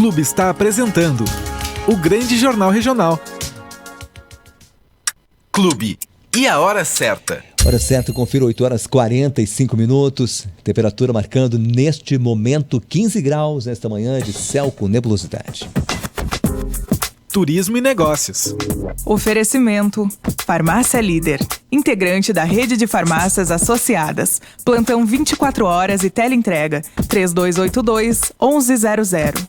Clube está apresentando o Grande Jornal Regional. Clube. E a hora certa? Hora certa, confira 8 horas 45 minutos. Temperatura marcando neste momento 15 graus nesta manhã de céu com nebulosidade. Turismo e negócios. Oferecimento. Farmácia Líder. Integrante da rede de farmácias associadas. Plantão 24 horas e teleentrega. 3282-1100.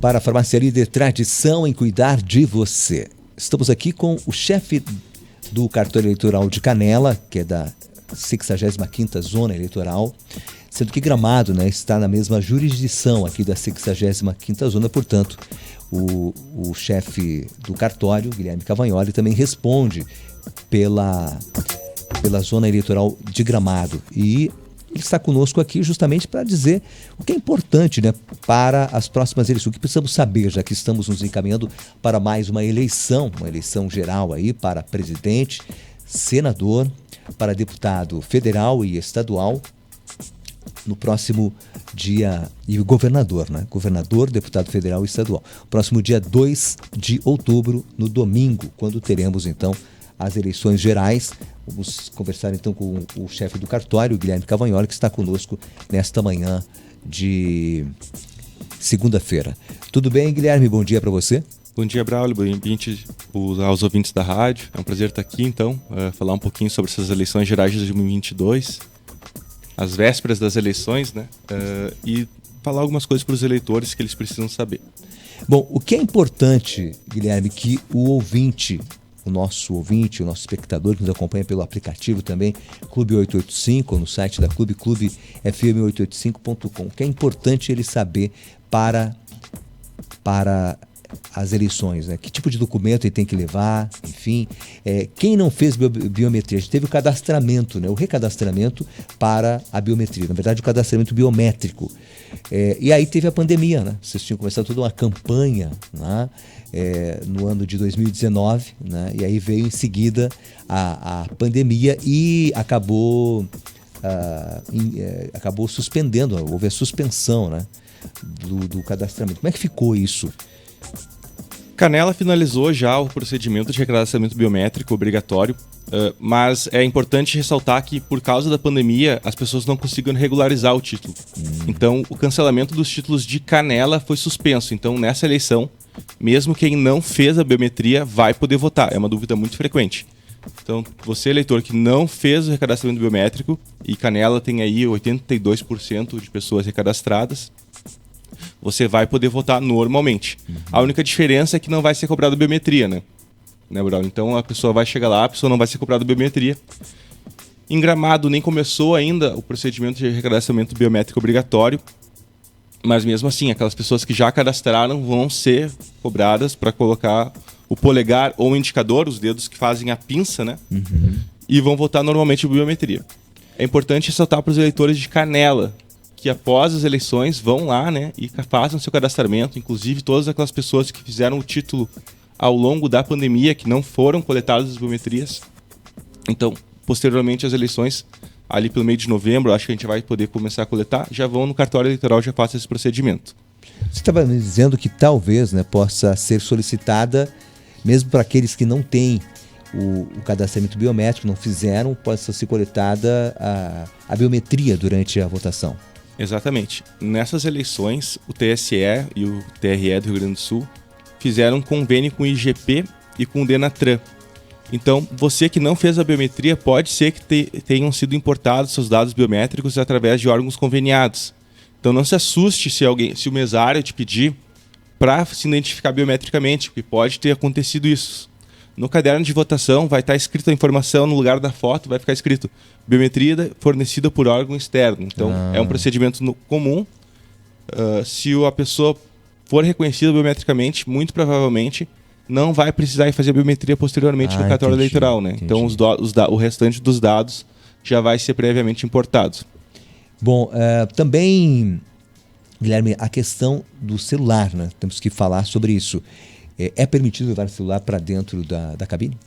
Para a Farmácia Líder, tradição em cuidar de você. Estamos aqui com o chefe do cartório eleitoral de Canela, que é da 65ª Zona Eleitoral, sendo que Gramado, está na mesma jurisdição aqui da 65ª Zona, portanto, o chefe do cartório, Guilherme Cavagnoli, também responde pela Zona Eleitoral de Gramado. E ele está conosco aqui justamente para dizer o que é importante, para as próximas eleições. O que precisamos saber, já que estamos nos encaminhando para mais uma eleição geral aí para presidente, senador, para deputado federal e estadual no próximo dia, e governador, Governador, deputado federal e estadual. Próximo dia 2 de outubro, no domingo, quando teremos então as eleições gerais. Vamos conversar então com o chefe do cartório, Guilherme Cavagnoli, que está conosco nesta manhã de segunda-feira. Tudo bem, Guilherme? Bom dia para você. Bom dia, Braulio. Bom dia aos ouvintes da rádio. É um prazer estar aqui, então, falar um pouquinho sobre essas eleições gerais de 2022, as vésperas das eleições, e falar algumas coisas para os eleitores que eles precisam saber. Bom, o que é importante, Guilherme, que o nosso espectador que nos acompanha pelo aplicativo também, Clube 885, ou no site da Clube, clubefm885.com. O que é importante ele saber para as eleições, Que tipo de documento ele tem que levar, enfim. Quem não fez biometria, a gente teve o cadastramento, o recadastramento para a biometria, na verdade o cadastramento biométrico. E aí teve a pandemia, Vocês tinham começado toda uma campanha, no ano de 2019, E aí veio em seguida a pandemia e acabou suspendendo, houve a suspensão, do cadastramento. Como é que ficou isso? Canela finalizou já o procedimento de recadastramento biométrico obrigatório, mas é importante ressaltar que, por causa da pandemia, as pessoas não conseguiram regularizar o título. Então, o cancelamento dos títulos de Canela foi suspenso. Então, nessa eleição, mesmo quem não fez a biometria vai poder votar. É uma dúvida muito frequente. Então, você, eleitor, que não fez o recadastramento biométrico, e Canela tem aí 82% de pessoas recadastradas, você vai poder votar normalmente. A única diferença é que não vai ser cobrada biometria, né, Braulio? Então, a pessoa vai chegar lá, a pessoa não vai ser cobrada biometria. Em Gramado, nem começou ainda o procedimento de recadastramento biométrico obrigatório, mas mesmo assim, aquelas pessoas que já cadastraram vão ser cobradas para colocar o polegar ou o indicador, os dedos que fazem a pinça, e vão votar normalmente por biometria. É importante ressaltar para os eleitores de Canela que após as eleições vão lá, e façam seu cadastramento, inclusive todas aquelas pessoas que fizeram o título ao longo da pandemia, que não foram coletadas as biometrias. Então, posteriormente às eleições, ali pelo meio de novembro, acho que a gente vai poder começar a coletar, já vão no cartório eleitoral, já façam esse procedimento. Você estava me dizendo que talvez possa ser solicitada, mesmo para aqueles que não têm o cadastramento biométrico, não fizeram, possa ser coletada a biometria durante a votação. Exatamente. Nessas eleições, o TSE e o TRE do Rio Grande do Sul fizeram um convênio com o IGP e com o Denatran. Então, você que não fez a biometria, pode ser que tenham sido importados seus dados biométricos através de órgãos conveniados. Então, não se assuste se o mesário te pedir para se identificar biometricamente, porque pode ter acontecido isso. No caderno de votação vai estar escrita a informação, no lugar da foto vai ficar escrito biometria fornecida por órgão externo. Então, é um procedimento comum. Se a pessoa for reconhecida biometricamente, muito provavelmente não vai precisar ir fazer a biometria posteriormente no cartório eleitoral, Então, o restante dos dados já vai ser previamente importado. Bom, também Guilherme, a questão do celular, né? Temos que falar sobre isso. É permitido levar o celular para dentro da cabine?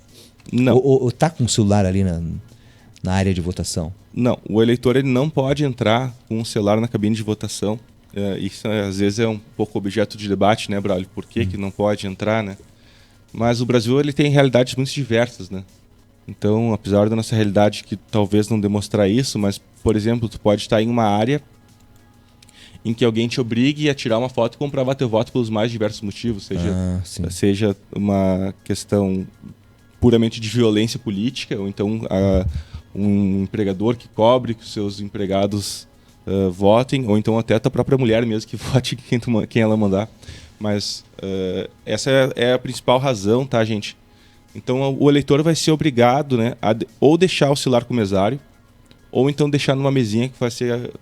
Não. Ou tá com o celular ali na área de votação? Não, o eleitor ele não pode entrar com o celular na cabine de votação. Isso às vezes é um pouco objeto de debate, né, Braulio? Por que que não pode entrar, né? Mas o Brasil ele tem realidades muito diversas, né? Então, apesar da nossa realidade que talvez não demonstrar isso, mas, por exemplo, tu pode estar em uma área em que alguém te obrigue a tirar uma foto e comprovar teu voto pelos mais diversos motivos, seja uma questão puramente de violência política, ou então um empregador que cobre que os seus empregados votem, ou então até a tua própria mulher mesmo que vote quem ela mandar. Mas essa é a principal razão, tá, gente? Então o eleitor vai ser obrigado, né, a ou deixar o celular com o mesário, ou então deixar numa mesinha que vai ser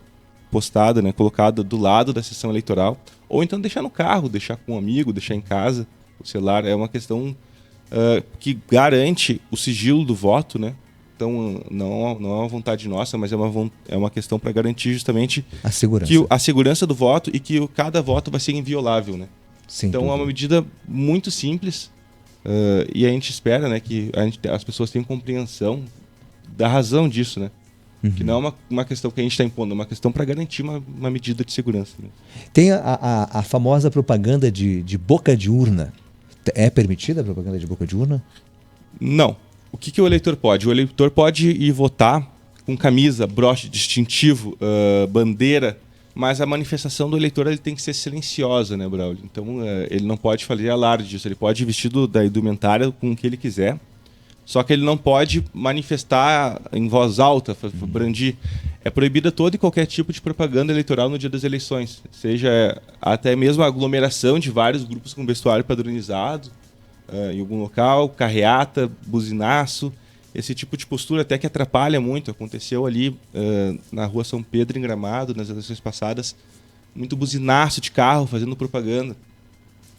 postada, né, colocada do lado da sessão eleitoral, ou então deixar no carro, deixar com um amigo, deixar em casa. O celular é uma questão que garante o sigilo do voto, né? Então não é uma vontade nossa, mas é uma questão para garantir justamente a segurança. A segurança do voto e que cada voto vai ser inviolável, né? Sem então dúvida. é uma medida muito simples e a gente espera, né, que as pessoas tenham compreensão da razão disso, né? Que não é uma questão que a gente está impondo, é uma questão para garantir uma medida de segurança. Né? Tem a famosa propaganda de boca de urna. É permitida a propaganda de boca de urna? Não. O que o eleitor pode? O eleitor pode ir votar com camisa, broche, distintivo, bandeira, mas a manifestação do eleitor ele tem que ser silenciosa, né, Braulio? Então ele não pode fazer alarde disso, ele pode ir vestido da indumentária com o que ele quiser, só que ele não pode manifestar em voz alta, brandir. É proibida todo e qualquer tipo de propaganda eleitoral no dia das eleições, seja até mesmo a aglomeração de vários grupos com vestuário padronizado em algum local, carreata, buzinaço, esse tipo de postura até que atrapalha muito. Aconteceu ali na Rua São Pedro, em Gramado, nas eleições passadas, muito buzinaço de carro fazendo propaganda.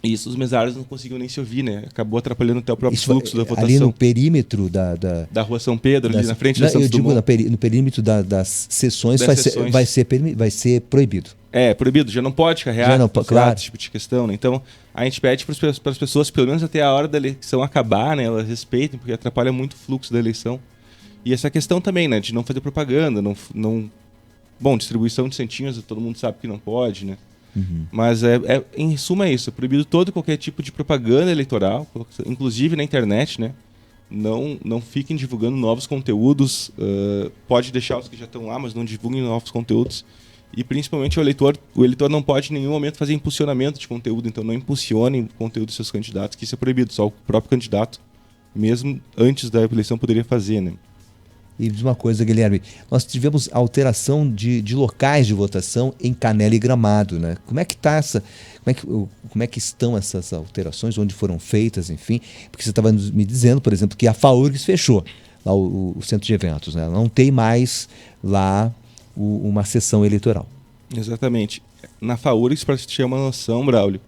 E isso os mesários não conseguiam nem se ouvir, né? Acabou atrapalhando até o próprio fluxo da votação. Ali no perímetro da Rua São Pedro, ali na frente da Santos Dumont. Eu digo no perímetro das sessões, vai ser proibido. É, proibido, já não pode carrear, claro. Esse tipo de questão, né? Então, a gente pede para as pessoas, pelo menos até a hora da eleição acabar, né? Elas respeitem, porque atrapalha muito o fluxo da eleição. E essa questão também, né? De não fazer propaganda, Bom, distribuição de centinhos, todo mundo sabe que não pode, né? Mas, em suma, é isso. É proibido todo e qualquer tipo de propaganda eleitoral, inclusive na internet, né? Não fiquem divulgando novos conteúdos. Pode deixar os que já estão lá, mas não divulguem novos conteúdos. E principalmente o eleitor não pode em nenhum momento fazer impulsionamento de conteúdo, então não impulsionem o conteúdo dos seus candidatos, que isso é proibido, só o próprio candidato, mesmo antes da eleição, poderia fazer, né? E diz uma coisa, Guilherme, nós tivemos alteração de locais de votação em Canela e Gramado, né? Como é que tá como é que estão essas alterações, onde foram feitas, enfim? Porque você estava me dizendo, por exemplo, que a FAURGS fechou lá o centro de eventos, né? Não tem mais lá uma sessão eleitoral. Exatamente. Na FAURGS, para você ter uma noção, Braulio,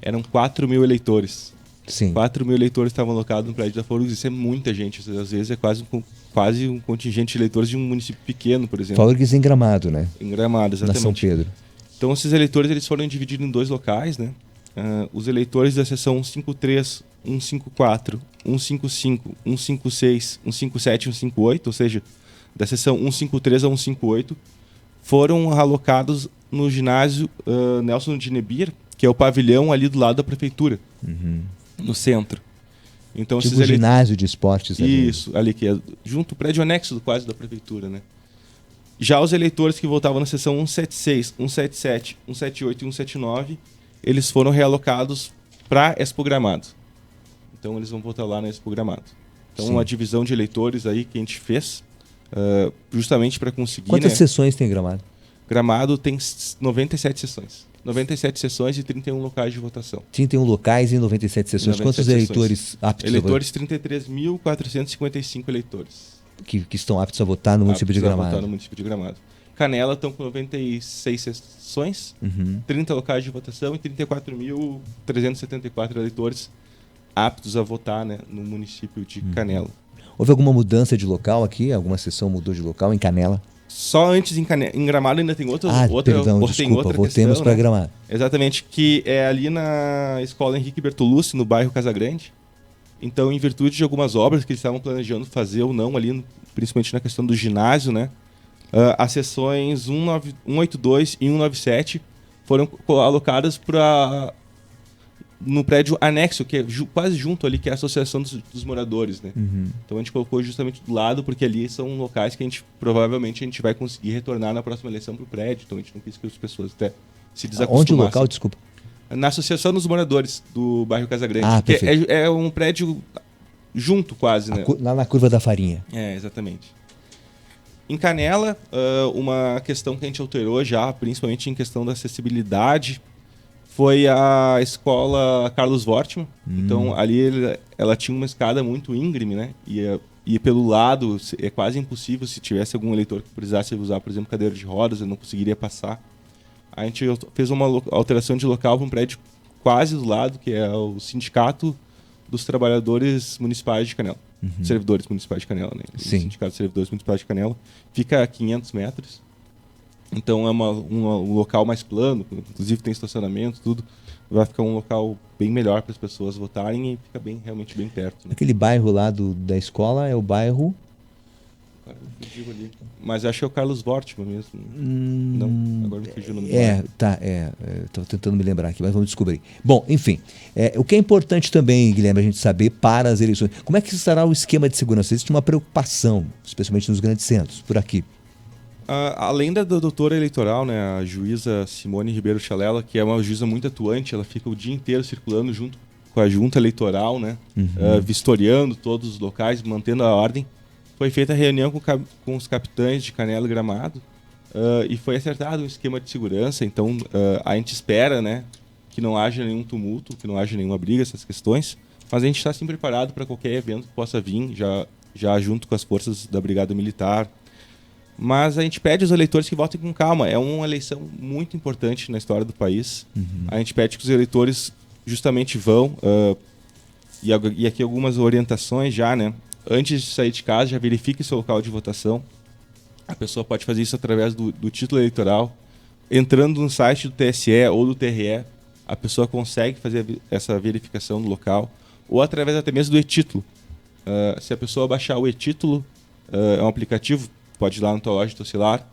eram 4.000 eleitores. Sim. 4.000 eleitores estavam alocados no prédio da FAURGS. Isso é muita gente. Às vezes é quase um contingente de eleitores de um município pequeno, por exemplo. FAURGS em Gramado, né? Em Gramado, exatamente. Na São Pedro. Então, esses eleitores eles foram divididos em 2 locais, né? Os eleitores da seção 153, 154, 155, 156, 157 e 158, ou seja, da seção 153 a 158, foram alocados no ginásio Nelson de Nebir, que é o pavilhão ali do lado da prefeitura, no centro. Então, tipo o ginásio de esportes ali. Isso, ali que é junto ao prédio anexo quase da prefeitura, né? Já os eleitores que votavam na seção 176, 177, 178 e 179, eles foram realocados para Expo Gramado. Então eles vão votar lá na Expo Gramado. Então uma divisão de eleitores aí que a gente fez justamente para conseguir... Quantas sessões tem Gramado? Gramado tem 97 sessões. 97 sessões e 31 locais de votação. 31 locais e 97 sessões. 97 Quantos eleitores aptos eleitores, 33.455 eleitores. Que estão aptos a votar no município de Gramado. Votar no município de Gramado. Canela estão com 96 sessões, 30 locais de votação e 34.374 eleitores aptos a votar, né, no município de Canela. Houve alguma mudança de local aqui? Alguma sessão mudou de local em Canela? Só antes em Gramado ainda tem outra perdão, desculpa, voltemos para Gramado. Exatamente, que é ali na Escola Henrique Bertolucci, no bairro Casagrande. Então, em virtude de algumas obras que eles estavam planejando fazer ou não ali, principalmente na questão do ginásio, né? As seções 182 e 197 foram alocadas no prédio anexo, que é quase junto ali, que é a Associação dos Moradores, né? Então a gente colocou justamente do lado, porque ali são locais que provavelmente a gente vai conseguir retornar na próxima eleição para o prédio, então a gente não quis que as pessoas até se desacostumassem. Onde o local, desculpa? Na Associação dos Moradores do bairro Casagrande, que é um prédio junto quase, né? Lá na Curva da Farinha. Exatamente. Em Canela, uma questão que a gente alterou já, principalmente em questão da acessibilidade, foi a escola Carlos Wortmann. Então, ali ela tinha uma escada muito íngreme, né? E pelo lado, é quase impossível, se tivesse algum eleitor que precisasse usar, por exemplo, cadeira de rodas, ele não conseguiria passar. A gente fez uma alteração de local para um prédio quase do lado, que é o Sindicato dos Trabalhadores Municipais de Canela. Servidores Municipais de Canela, né? O Sindicato dos Servidores Municipais de Canela. Fica a 500 metros. Então é um local mais plano, inclusive tem estacionamento, tudo. Vai ficar um local bem melhor para as pessoas votarem e fica realmente bem perto. Né? Aquele bairro lá da escola é o bairro... Mas acho que é o Carlos Wortmann mesmo. Não, agora me fugiu o nome. Estou tentando me lembrar aqui, mas vamos descobrir. Bom, enfim, o que é importante também, Guilherme, a gente saber para as eleições, como é que estará o esquema de segurança? Existe uma preocupação, especialmente nos grandes centros, por aqui. Além da doutora eleitoral, né, a juíza Simone Ribeiro Chalela, que é uma juíza muito atuante, ela fica o dia inteiro circulando junto com a junta eleitoral, né, vistoriando todos os locais, mantendo a ordem. Foi feita a reunião com os capitães de Canela e Gramado e foi acertado um esquema de segurança. Então, a gente espera, né, que não haja nenhum tumulto, que não haja nenhuma briga, essas questões. Mas a gente está sim preparado para qualquer evento que possa vir, já junto com as forças da Brigada Militar. Mas a gente pede aos eleitores que votem com calma. É uma eleição muito importante na história do país. A gente pede que os eleitores justamente vão. E aqui algumas orientações já, né? Antes de sair de casa, já verifique seu local de votação. A pessoa pode fazer isso através do título eleitoral. Entrando no site do TSE ou do TRE, a pessoa consegue fazer essa verificação do local. Ou através até mesmo do e-título. Se a pessoa baixar o e-título, é um aplicativo, pode ir lá na tua loja do teu celular,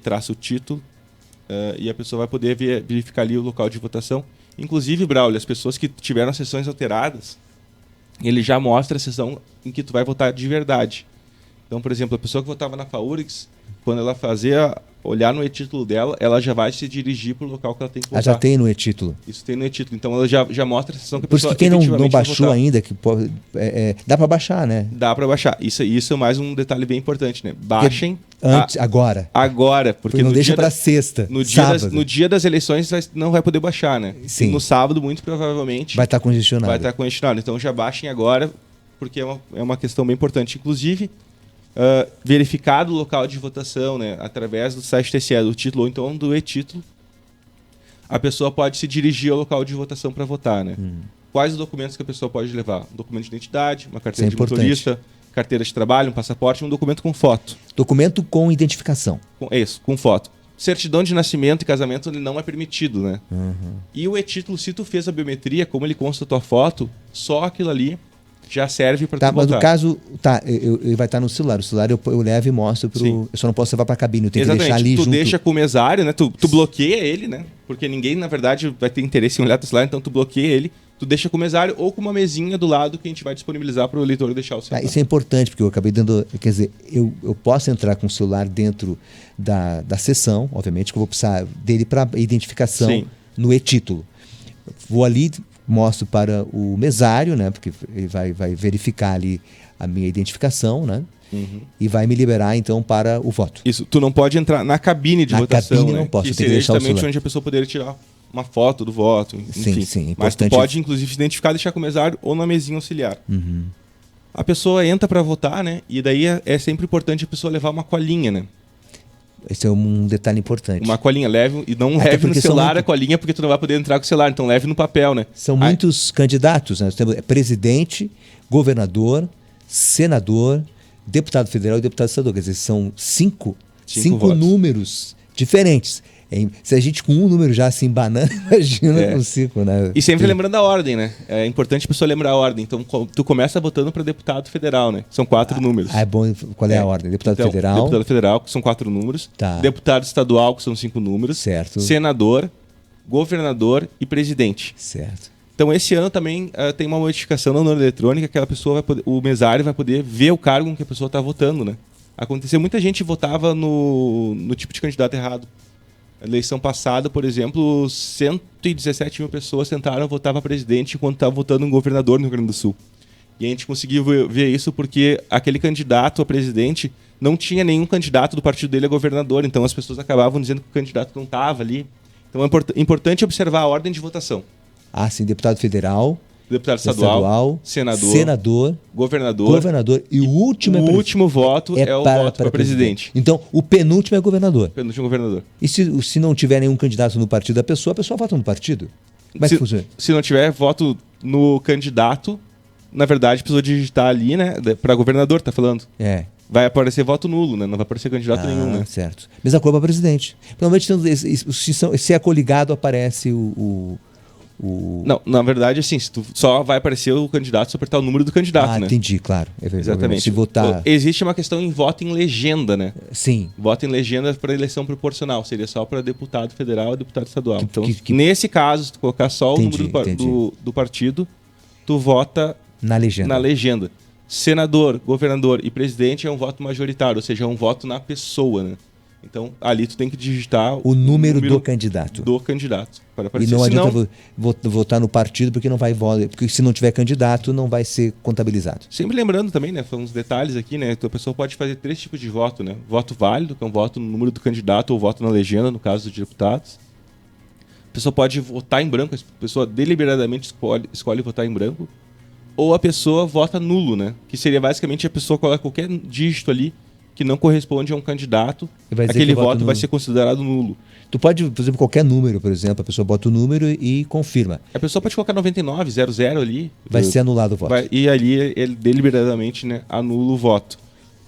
traça o título, e a pessoa vai poder verificar ali o local de votação. Inclusive, Braulio, as pessoas que tiveram sessões alteradas, ele já mostra a sessão em que tu vai votar de verdade. Então, por exemplo, a pessoa que votava na FAURGS, quando ela olhar no e-título dela, ela já vai se dirigir para o local que ela tem que votar. Já tem no e-título. Isso tem no e-título. Então, ela já mostra a sessão que a Por pessoa... Por isso que quem não baixou ainda, que pode, dá para baixar, né? Dá para baixar. Isso é mais um detalhe bem importante, né? Baixem... Agora. Porque não deixa para sexta, no dia das eleições não vai poder baixar, né? Sim. E no sábado, muito provavelmente... Vai estar congestionado. Vai estar congestionado. Então, já baixem agora, porque é uma questão bem importante. Inclusive... verificado o local de votação, né, através do site TSE, do título ou então do e-título, a pessoa pode se dirigir ao local de votação para votar, né? Quais os documentos que a pessoa pode levar? Um documento de identidade, uma carteira de motorista, carteira de trabalho, um passaporte, um documento com foto. Documento com identificação. Com foto. Certidão de nascimento e casamento ele não é permitido, né? E o e-título, se tu fez a biometria, como ele consta a tua foto, só aquilo ali já serve para tu votar. Mas no caso, ele vai estar no celular. O celular eu levo e mostro pro... Sim. Eu só não posso levar para a cabine, eu tenho Exatamente. que deixar ali tu junto. Deixa com o mesário, né? Tu bloqueia ele, né? Porque ninguém, na verdade, vai ter interesse em olhar teu celular, então tu bloqueia ele, tu deixa com o mesário ou com uma mesinha do lado que a gente vai disponibilizar para o eleitor deixar o celular. Isso é importante, porque eu acabei dando... Quer dizer, eu posso entrar com o celular dentro da sessão, obviamente, que eu vou precisar dele para identificação. Sim. No e-título. Vou ali... Mostro para o mesário, né? Porque ele vai verificar ali a minha identificação, né? E vai me liberar, então, para o voto. Isso. Tu não pode entrar na cabine de votação, cabine né? não posso, que eu tenho seria que deixar o justamente celular. onde a pessoa poderia tirar uma foto do voto, enfim. Sim, Mas importante. tu pode, inclusive, se identificar e deixar com o mesário ou na mesinha auxiliar. A pessoa entra para votar, né? E daí é sempre importante a pessoa levar uma colinha, né? Esse é um detalhe importante. Uma colinha, leve no celular a colinha, porque tu não vai poder entrar com o celular, então leve no papel, né? São muitos candidatos, né? Nós temos presidente, governador, senador, deputado federal e deputado estadual. Quer dizer, são 5 5 votos. números diferentes. Se a gente com um número já se embanando, imagina com 5, né? E sempre lembrando a ordem, né? É importante a pessoa lembrar a ordem. Então, tu começa votando para deputado federal, né? São 4 números. É bom. Qual é a ordem? Deputado Então, federal. Deputado federal, que são 4 números. Tá. Deputado estadual, que são 5 números. Certo. Senador, governador e presidente. Certo. Então, esse ano também tem uma modificação na urna eletrônica, que a pessoa vai poder, o mesário vai poder ver o cargo em que a pessoa está votando, né? Aconteceu, muita gente votava no tipo de candidato errado. A eleição passada, por exemplo, 117 mil pessoas tentaram votar para presidente enquanto estavam votando em governador no Rio Grande do Sul. E a gente conseguiu ver isso porque aquele candidato a presidente não tinha nenhum candidato do partido dele a governador, então as pessoas acabavam dizendo que o candidato não estava ali. Então é importante observar a ordem de votação. Ah, sim, deputado federal, Deputado estadual, senador, governador e o último o último voto é o voto para presidente. Então, o penúltimo é governador. Penúltimo governador. E se não tiver nenhum candidato no partido da pessoa, a pessoa vota no partido? Como é que funciona? Se não tiver voto no candidato, na verdade, a pessoa digitar ali, né? Para governador, tá falando. É. Vai aparecer voto nulo, né? Não vai aparecer candidato nenhum, né? Certo. Mesma coisa para presidente. Provavelmente, se é coligado, aparece o... Não, na verdade, assim, só vai aparecer o candidato se apertar o número do candidato, né? Entendi, claro. É verdade. Exatamente. Se votar... Existe uma questão em voto em legenda, né? Sim. Voto em legenda para eleição proporcional. Seria só para deputado federal e deputado estadual. Então, nesse caso, se tu colocar só o número do partido, tu vota na legenda. Senador, governador e presidente é um voto majoritário, ou seja, é um voto na pessoa, né? Então, ali tu tem que digitar o número do candidato. Para aparecer. E não adianta votar no partido porque não vai votar, porque se não tiver candidato não vai ser contabilizado. Sempre lembrando também, né, uns detalhes aqui, né, a pessoa pode fazer 3 tipos de voto, né? Voto válido, que é um voto no número do candidato ou voto na legenda, no caso dos deputados. A pessoa pode votar em branco, a pessoa deliberadamente escolhe votar em branco, ou a pessoa vota nulo, né? Que seria basicamente a pessoa coloca qualquer dígito ali que não corresponde a um candidato, aquele voto vai ser considerado nulo. Tu pode, por exemplo, qualquer número, por exemplo, a pessoa bota o número e confirma. A pessoa pode colocar 99, 00 ali. Vai ser anulado o voto. E ali ele deliberadamente, né, anula o voto.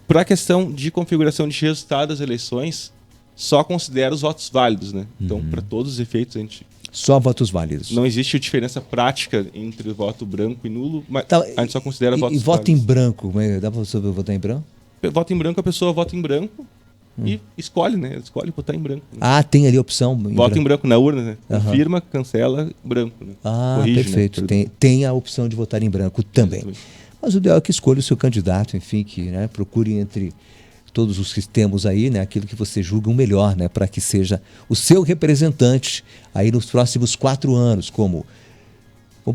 Para a questão de configuração de resultado das eleições, só considera os votos válidos, né? Então, para todos os efeitos, a gente... Só votos válidos. Não existe diferença prática entre voto branco e nulo, mas a gente só considera votos válidos. E voto em branco? Dá para você votar em branco? Voto em branco, a pessoa vota em branco e escolhe, né? Escolhe votar em branco. Né? Ah, tem ali a opção. Vota em branco na urna, né? Confirma, cancela, branco. Né? Corrige, perfeito. Né? Tem a opção de votar em branco também. Exatamente. Mas o ideal é que escolha o seu candidato, enfim, que, né, procure entre todos os que temos aí, né, aquilo que você julga o melhor, né, para que seja o seu representante aí nos próximos 4 anos, como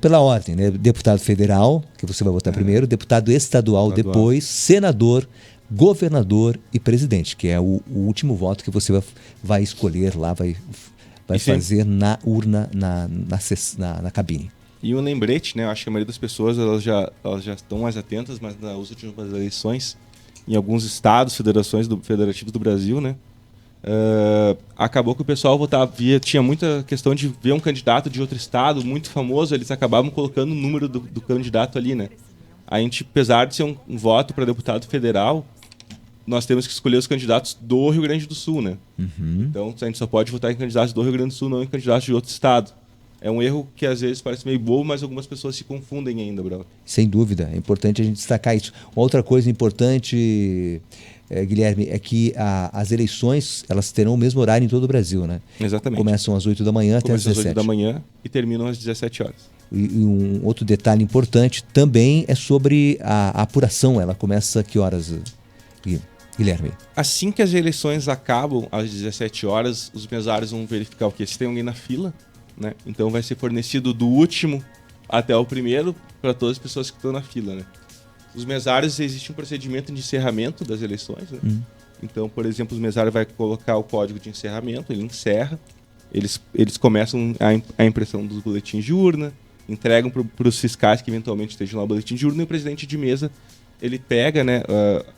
pela ordem, né? Deputado federal, que você vai votar primeiro, deputado estadual depois, senador, governador e presidente, que é o último voto que você vai escolher lá, vai fazer na urna, na cabine. E um lembrete, né? Eu acho que a maioria das pessoas elas já estão mais atentas, mas nas últimas eleições, em alguns estados, federativos do Brasil, né? Acabou que o pessoal tinha muita questão de ver um candidato de outro estado muito famoso, eles acabavam colocando o número do candidato ali, né? A gente, apesar de ser um voto para deputado federal, nós temos que escolher os candidatos do Rio Grande do Sul, né? Então a gente só pode votar em candidatos do Rio Grande do Sul, não em candidatos de outro estado. É um erro que às vezes parece meio bobo, mas algumas pessoas se confundem ainda, Brau. Sem dúvida, é importante a gente destacar isso. Uma outra coisa importante, Guilherme, é que as eleições elas terão o mesmo horário em todo o Brasil, né? Exatamente. Começam às 8 da manhã até às 17. Começam às 8 da manhã e terminam às 17 horas. E um outro detalhe importante também é sobre a apuração. Ela começa a que horas, Guilherme? Assim que as eleições acabam às 17 horas, os mesários vão verificar o quê? Se tem alguém na fila, né? Então vai ser fornecido do último até o primeiro para todas as pessoas que estão na fila, né? Os mesários, existe um procedimento de encerramento das eleições, né? Então, por exemplo, o mesário vai colocar o código de encerramento, ele encerra, eles começam a impressão dos boletins de urna, entregam para os fiscais que eventualmente estejam lá o boletim de urna, e o presidente de mesa ele pega, né,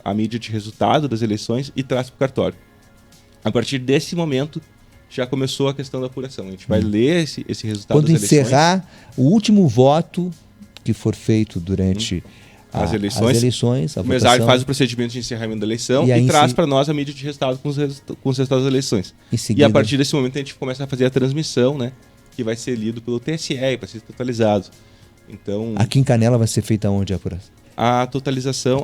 a mídia de resultado das eleições e traz para o cartório. A partir desse momento já começou a questão da apuração. A gente vai ler esse resultado das eleições. Quando encerrar o último voto que for feito durante as eleições. a O mesário votação. faz o procedimento de encerramento da eleição E aí e traz se- para nós a mídia de resultado com os resultados das eleições. Em E seguida- a partir desse momento a gente começa a fazer a transmissão, né? Que vai ser lido pelo TSE, vai ser totalizado. Então, Aqui em Canela vai ser feita onde a apuração? a totalização...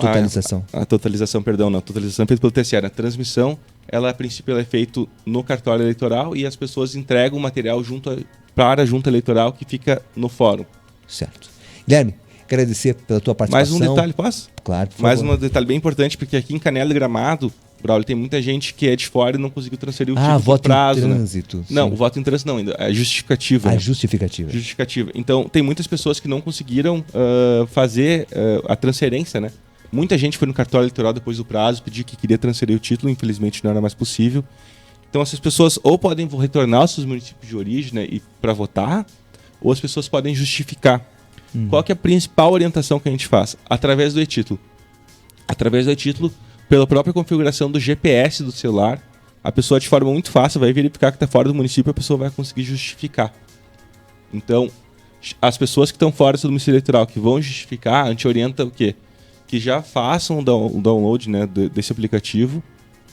A totalização é feita pelo TSE. A transmissão, ela a princípio ela é feita no cartório eleitoral e as pessoas entregam o material para a junta eleitoral que fica no fórum. Certo. Guilherme, agradecer pela tua Mais participação. um detalhe, posso? Claro, por Mais favor. um detalhe bem importante, porque aqui em Canela e Gramado, Braulio, tem muita gente que é de fora e não conseguiu transferir o título por voto prazo. em né? trânsito. Não, sim. o voto em trânsito não ainda. É justificativa. A né? justificativa. Justificativa. Então, tem muitas pessoas que não conseguiram fazer a transferência, né? Muita gente foi no cartório eleitoral depois do prazo, pediu que queria transferir o título, infelizmente não era mais possível. Então, essas pessoas ou podem retornar aos seus municípios de origem, né, e para votar, ou as pessoas podem justificar. Qual que é a principal orientação que a gente faz? Através do e-título. Através do e-título, pela própria configuração do GPS do celular, a pessoa de forma muito fácil vai verificar que está fora do município e a pessoa vai conseguir justificar. Então, as pessoas que estão fora do domicílio eleitoral, que vão justificar, a gente orienta o quê? Que já façam o download, né, desse aplicativo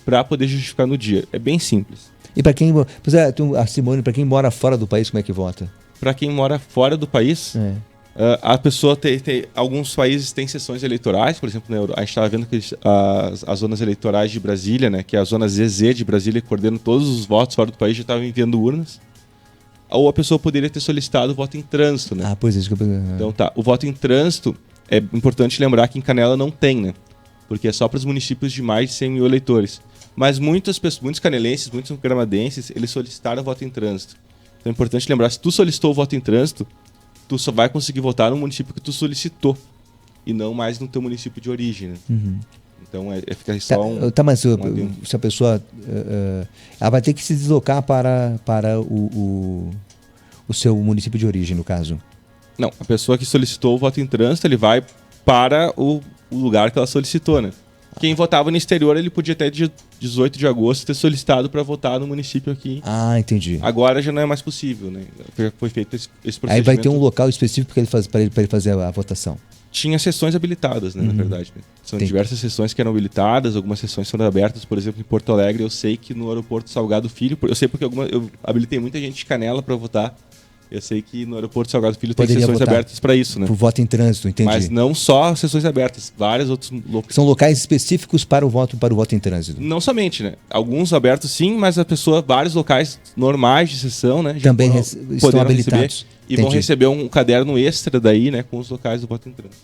para poder justificar no dia. É bem simples. E para quem... Pois é, a Simone, para quem mora fora do país, como é que vota? Para quem mora fora do país, a pessoa tem... Alguns países têm sessões eleitorais, por exemplo, a gente estava vendo que as zonas eleitorais de Brasília, né, que é a zona ZZ de Brasília, que coordena todos os votos fora do país, já estavam enviando urnas. Ou a pessoa poderia ter solicitado o voto em trânsito, né? Ah, pois é, isso que eu... Então tá, o voto em trânsito, é importante lembrar que em Canela não tem, né? Porque é só para os municípios de mais de 100 mil eleitores. Mas muitos canelenses, muitos gramadenses, eles solicitaram o voto em trânsito. Então é importante lembrar, se tu solicitou o voto em trânsito, tu só vai conseguir votar no município que tu solicitou e não mais no teu município de origem, né? Então fica só mas adendo. se a pessoa... ela vai ter que se deslocar para o seu município de origem, no caso. Não, a pessoa que solicitou o voto em trânsito, ele vai para o lugar que ela solicitou, né? Quem votava no exterior, ele podia até dia 18 de agosto ter solicitado para votar no município aqui. Ah, entendi. Agora já não é mais possível, né? Foi feito esse procedimento. Aí vai ter um local específico para ele fazer a votação. Tinha sessões habilitadas, né, na verdade. Né? São Entendi. diversas sessões que eram habilitadas, algumas sessões foram abertas, por exemplo, em Porto Alegre. Eu sei que no aeroporto Salgado Filho, eu sei porque eu habilitei muita gente de Canela para votar. Eu sei que no aeroporto Salgado Filho tem Poderia sessões votar abertas para isso, né? Por voto em trânsito, entendi. Mas não só sessões abertas, vários outros locais. São locais específicos para o voto em trânsito. Não somente, né? Alguns abertos sim, mas a pessoa, vários locais normais de sessão, né? já Também poderão estão habilitados. E vão Entendi. receber um caderno extra daí, né? Com os locais do voto em trânsito.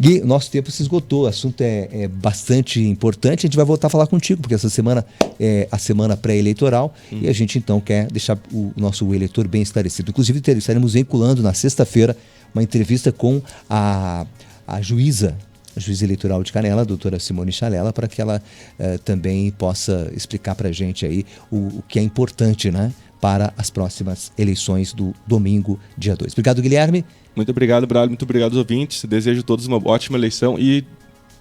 Gui, nosso tempo se esgotou, o assunto é bastante importante, a gente vai voltar a falar contigo, porque essa semana é a semana pré-eleitoral e a gente então quer deixar o nosso eleitor bem esclarecido. Inclusive estaremos vinculando na sexta-feira uma entrevista com a juíza eleitoral de Canela, a doutora Simone Chalela, para que ela também possa explicar para a gente aí o que é importante, né, para as próximas eleições do domingo, dia 2. Obrigado, Guilherme. Muito obrigado, Braulio. Muito obrigado aos ouvintes. Desejo a todos uma ótima eleição e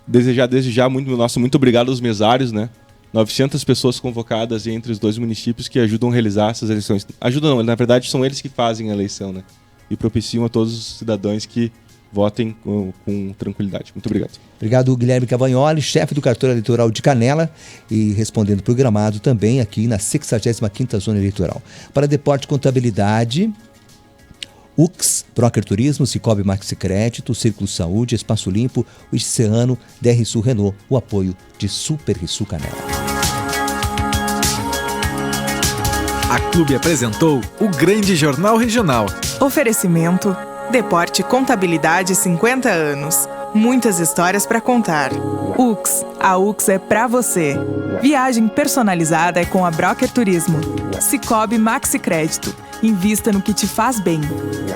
desejar desde já muito obrigado aos mesários, né? 900 pessoas convocadas entre os dois municípios que ajudam a realizar essas eleições. Ajudam não, na verdade são eles que fazem a eleição, né? E propiciam a todos os cidadãos que votem com tranquilidade. Muito obrigado. Obrigado, Guilherme Cavagnoli, chefe do cartório eleitoral de Canela e respondendo programado também aqui na 65ª Zona Eleitoral. Para Deporte e Contabilidade, UX, Procer Turismo, Cicobi Maxi Crédito, Círculo Saúde, Espaço Limpo, o Oceano, DR Sul Renault, o apoio de Super Rissul Canela. A Clube apresentou o Grande Jornal Regional. Oferecimento: Deporte e Contabilidade 50 anos. Muitas histórias para contar. UX, a UX é pra você. Viagem personalizada é com a Procer Turismo. Cicobi Maxi Crédito. Invista no que te faz bem.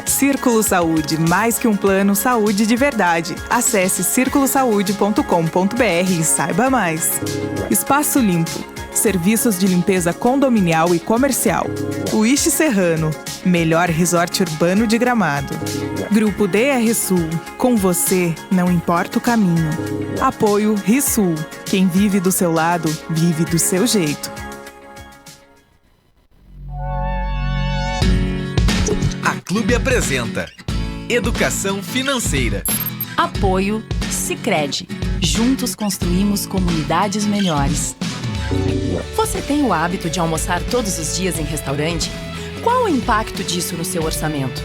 Círculo Saúde, mais que um plano, saúde de verdade. Acesse circulosaude.com.br e saiba mais. Espaço Limpo, serviços de limpeza condominial e comercial. Uísque Serrano, melhor resort urbano de Gramado. Grupo DR Sul, com você não importa o caminho. Apoio Rissul, quem vive do seu lado, vive do seu jeito. A Clube apresenta Educação Financeira. Apoio Sicredi. Juntos construímos comunidades melhores. Você tem o hábito de almoçar todos os dias em restaurante? Qual o impacto disso no seu orçamento?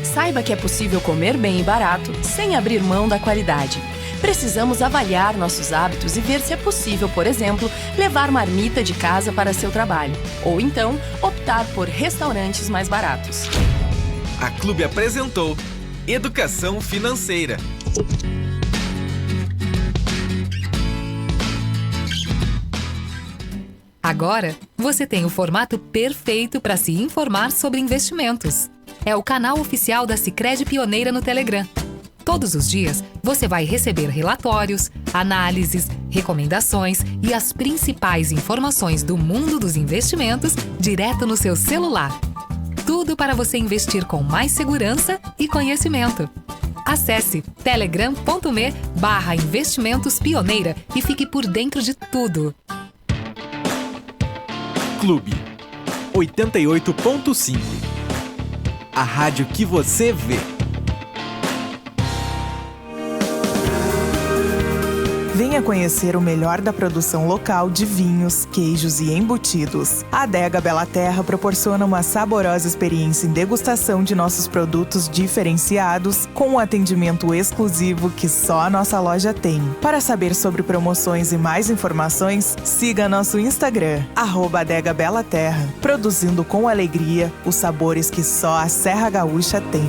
Saiba que é possível comer bem e barato sem abrir mão da qualidade. Precisamos avaliar nossos hábitos e ver se é possível, por exemplo, levar marmita de casa para seu trabalho. Ou então, optar por restaurantes mais baratos. A Clube apresentou Educação Financeira. Agora, você tem o formato perfeito para se informar sobre investimentos. É o canal oficial da Sicredi Pioneira no Telegram. Todos os dias, você vai receber relatórios, análises, recomendações e as principais informações do mundo dos investimentos direto no seu celular. Tudo para você investir com mais segurança e conhecimento. Acesse telegram.me/investimentos pioneira e fique por dentro de tudo. Clube 88.5. A rádio que você vê. Venha conhecer o melhor da produção local de vinhos, queijos e embutidos. A Adega Bela Terra proporciona uma saborosa experiência em degustação de nossos produtos diferenciados, com um atendimento exclusivo que só a nossa loja tem. Para saber sobre promoções e mais informações, siga nosso Instagram, @Adega Bela Terra, produzindo com alegria os sabores que só a Serra Gaúcha tem.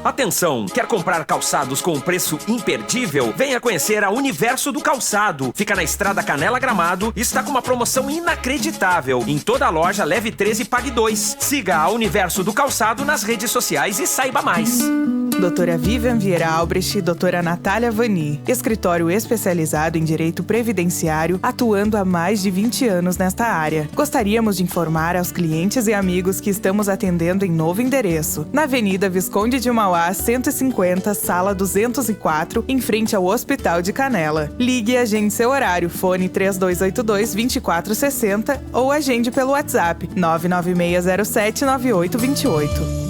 Atenção! Quer comprar calçados com um preço imperdível? Venha conhecer a Universo do Calçado. Fica na Estrada Canela Gramado e está com uma promoção inacreditável. Em toda a loja, leve 3 e pague 2. Siga a Universo do Calçado nas redes sociais e saiba mais. Doutora Vivian Vieira Albrecht e doutora Natália Vani, escritório especializado em direito previdenciário, atuando há mais de 20 anos nesta área. Gostaríamos de informar aos clientes e amigos que estamos atendendo em novo endereço, na Avenida Visconde de Mauá, 150, sala 204, em frente ao Hospital de Canela. Ligue e agende seu horário, fone 3282-2460 ou agende pelo WhatsApp 996079828.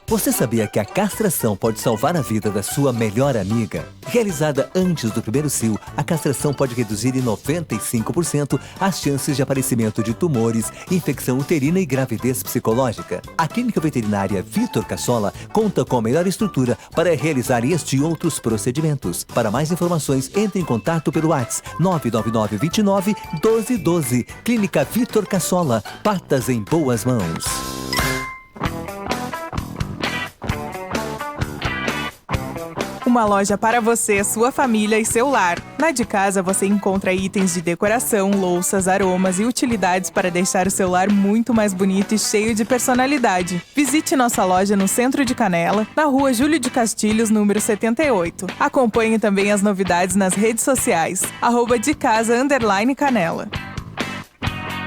Você sabia que a castração pode salvar a vida da sua melhor amiga? Realizada antes do primeiro cio, a castração pode reduzir em 95% as chances de aparecimento de tumores, infecção uterina e gravidez psicológica. A Clínica Veterinária Vitor Cassola conta com a melhor estrutura para realizar este e outros procedimentos. Para mais informações, entre em contato pelo WhatsApp 999 29 1212. Clínica Vitor Cassola, patas em boas mãos. Uma loja para você, sua família e seu lar. Na de casa você encontra itens de decoração, louças, aromas e utilidades para deixar o seu lar muito mais bonito e cheio de personalidade. Visite nossa loja no centro de Canela, na rua Júlio de Castilhos, número 78. Acompanhe também as novidades nas redes sociais, @decasa_canela.